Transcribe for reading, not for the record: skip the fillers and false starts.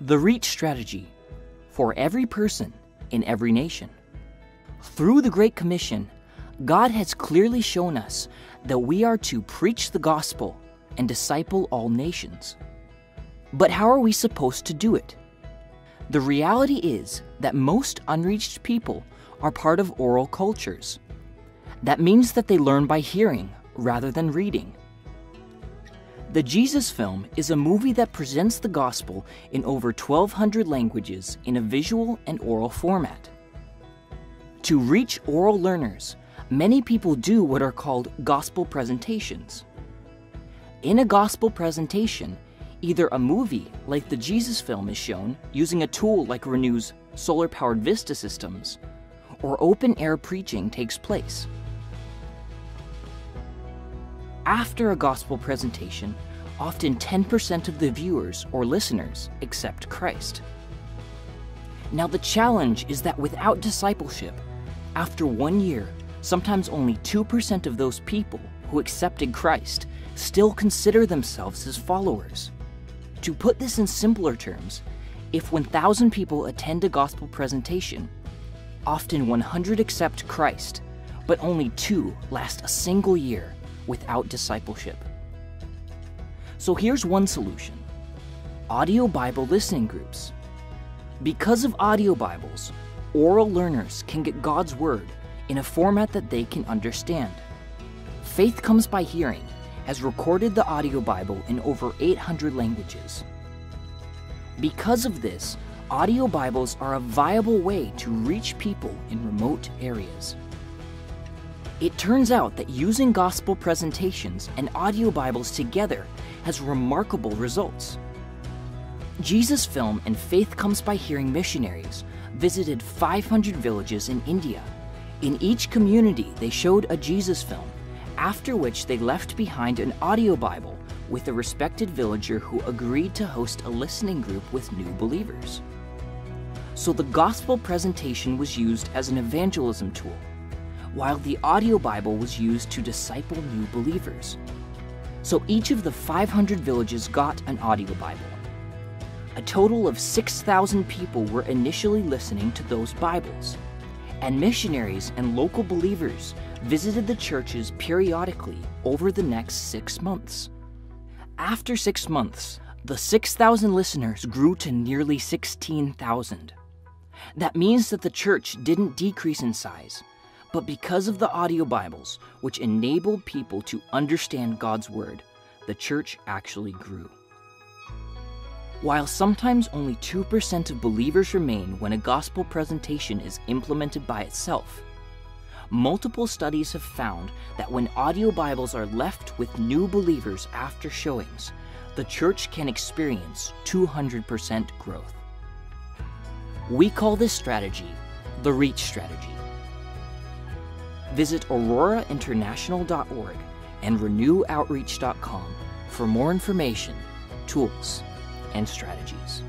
The Reach Strategy for every person in every nation. Through the Great Commission, God has clearly shown us that we are to preach the gospel and disciple all nations. But how are we supposed to do it? The reality is that most unreached people are part of oral cultures. That means that they learn by hearing rather than reading. The Jesus Film is a movie that presents the gospel in over 1,200 languages in a visual and oral format. To reach oral learners, many people do what are called gospel presentations. In a gospel presentation, either a movie like the Jesus Film is shown using a tool like Renew's solar-powered Vista systems, or open-air preaching takes place. After a gospel presentation, often 10% of the viewers or listeners accept Christ. Now the challenge is that without discipleship, after 1 year, sometimes only 2% of those people who accepted Christ still consider themselves his followers. To put this in simpler terms, if 1,000 people attend a gospel presentation, often 100 accept Christ, but only 2 last a single year without discipleship. So here's one solution: audio Bible listening groups. Because of audio Bibles, oral learners can get God's Word in a format that they can understand. Faith Comes by Hearing has recorded the audio Bible in over 800 languages. Because of this, audio Bibles are a viable way to reach people in remote areas. It turns out that using gospel presentations and audio Bibles together has remarkable results. Jesus Film and Faith Comes by Hearing missionaries visited 500 villages in India. In each community, they showed a Jesus Film, after which they left behind an audio Bible with a respected villager who agreed to host a listening group with new believers. So the gospel presentation was used as an evangelism tool, while the audio Bible was used to disciple new believers. So each of the 500 villages got an audio Bible. A total of 6,000 people were initially listening to those Bibles, and missionaries and local believers visited the churches periodically over the next 6 months. After 6 months, the 6,000 listeners grew to nearly 16,000. That means that the church didn't decrease in size, but because of the audio Bibles, which enabled people to understand God's Word, the church actually grew. While sometimes only 2% of believers remain when a gospel presentation is implemented by itself, multiple studies have found that when audio Bibles are left with new believers after showings, the church can experience 200% growth. We call this strategy the Reach Strategy. Visit aurorainternational.org and renewoutreach.com for more information, tools, and strategies.